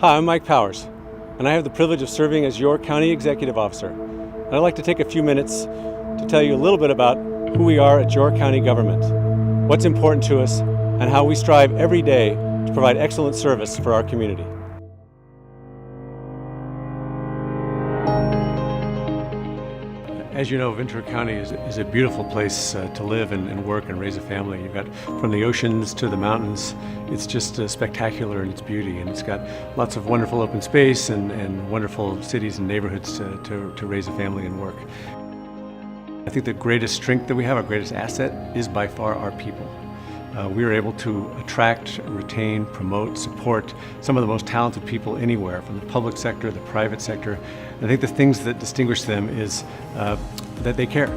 Hi, I'm Mike Powers, and I have the privilege of serving as your County Executive Officer. And I'd like to take a few minutes to tell you a little bit about who we are at your county government, what's important to us, and how we strive every day to provide excellent service for our community. As you know, Ventura County is a beautiful place to live and work and raise a family. You've got from the oceans to the mountains. It's just spectacular in its beauty, and it's got lots of wonderful open space and wonderful cities and neighborhoods to raise a family and work. I think the greatest strength that we have, our greatest asset, is by far our people. We are able to attract, retain, promote, support some of the most talented people anywhere, from the public sector, the private sector. And I think the things that distinguish them is that they care.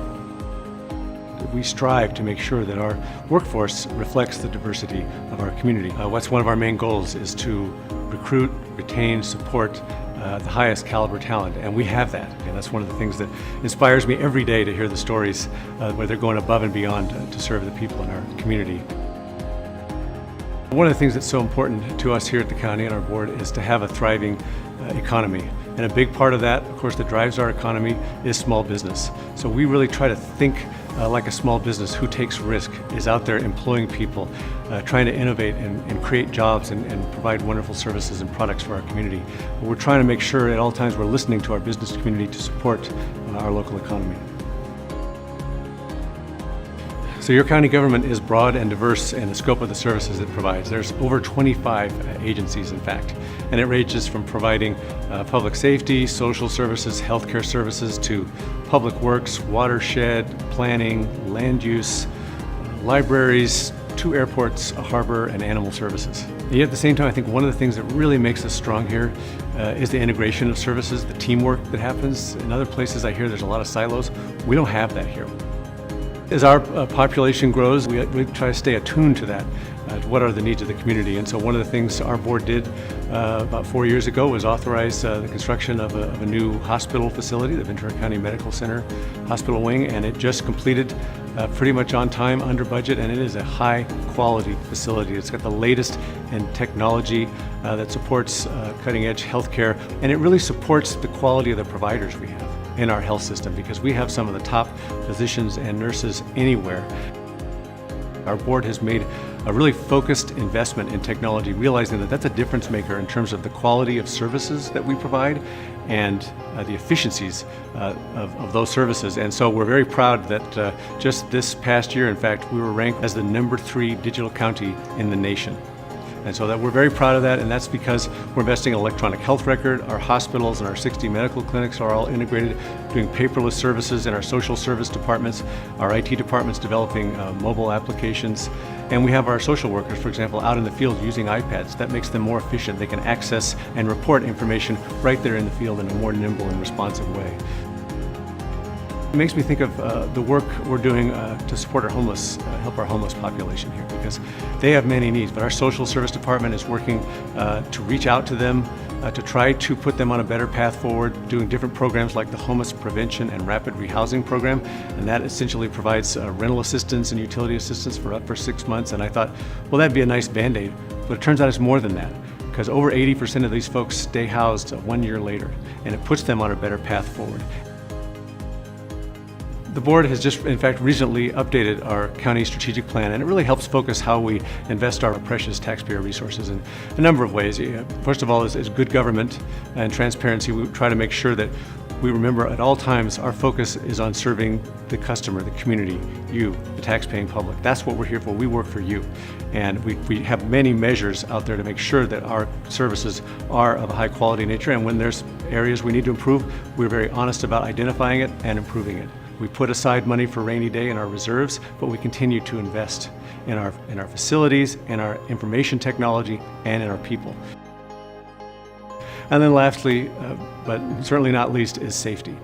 We strive to make sure that our workforce reflects the diversity of our community. What's one of our main goals is to recruit, retain, support the highest caliber talent, and we have that. And that's one of the things that inspires me every day to hear the stories where they're going above and beyond to serve the people in our community. One of the things that's so important to us here at the county and our board is to have a thriving economy. And a big part of that, of course, that drives our economy is small business. So we really try to think like a small business who takes risk, is out there employing people, trying to innovate and create jobs and provide wonderful services and products for our community. But we're trying to make sure at all times we're listening to our business community to support our local economy. So your county government is broad and diverse in the scope of the services it provides. There's over 25 agencies, in fact, and it ranges from providing public safety, social services, healthcare services, to public works, watershed, planning, land use, libraries, 2 airports, a harbor, and animal services. And yet at the same time, I think one of the things that really makes us strong here is the integration of services, the teamwork that happens. In other places I hear there's a lot of silos. We don't have that here. As our population grows, we try to stay attuned to that, to what are the needs of the community. And so one of the things our board did about 4 years ago was authorize the construction of a new hospital facility, the Ventura County Medical Center Hospital Wing, and it just completed pretty much on time, under budget, and it is a high quality facility. It's got the latest in technology that supports cutting edge healthcare, and it really supports the quality of the providers we have in our health system, because we have some of the top physicians and nurses anywhere. Our board has made a really focused investment in technology, realizing that that's a difference maker in terms of the quality of services that we provide and the efficiencies of those services. And so we're very proud that just this past year, in fact, we were ranked as the #3 digital county in the nation. And so that we're very proud of that, and that's because we're investing in electronic health record. Our hospitals and our 60 medical clinics are all integrated, doing paperless services in our social service departments, our IT departments developing mobile applications, and we have our social workers, for example, out in the field using iPads. That makes them more efficient. They can access and report information right there in the field in a more nimble and responsive way. It makes me think of the work we're doing to support our homeless, help our homeless population here, because they have many needs. But our social service department is working to reach out to them, to try to put them on a better path forward, doing different programs like the Homeless Prevention and Rapid Rehousing Program. And that essentially provides rental assistance and utility assistance for up for 6 months. And I thought, well, that'd be a nice Band-Aid. But it turns out it's more than that, because over 80% of these folks stay housed 1 year later, and it puts them on a better path forward. The board has just, in fact, recently updated our county strategic plan, and it really helps focus how we invest our precious taxpayer resources in a number of ways. First of all, is good government and transparency. We try to make sure that we remember at all times our focus is on serving the customer, the community, you, the tax-paying public. That's what we're here for. We work for you. And we have many measures out there to make sure that our services are of a high quality nature, and when there's areas we need to improve, we're very honest about identifying it and improving it. We put aside money for rainy day in our reserves, but we continue to invest in our facilities, in our information technology, and in our people. And then lastly, but certainly not least, is safety.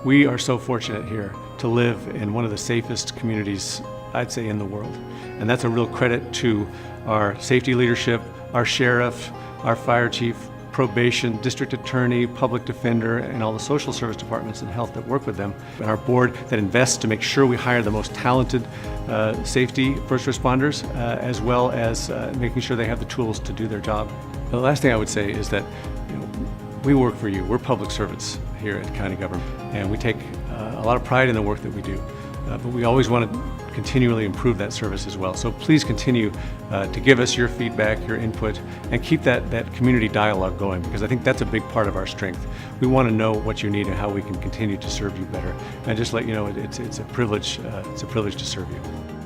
We are so fortunate here to live in one of the safest communities, I'd say, in the world. And that's a real credit to our safety leadership, our sheriff, our fire chief, probation, district attorney, public defender, and all the social service departments and health that work with them. And our board that invests to make sure we hire the most talented safety first responders, as well as making sure they have the tools to do their job. The last thing I would say is that we work for you. We're public servants here at county government, and we take a lot of pride in the work that we do. But we always want to continually improve that service as well. So please continue to give us your feedback, your input, and keep that community dialogue going, because I think that's a big part of our strength. We want to know what you need and how we can continue to serve you better. And just let you know, it's a privilege to serve you.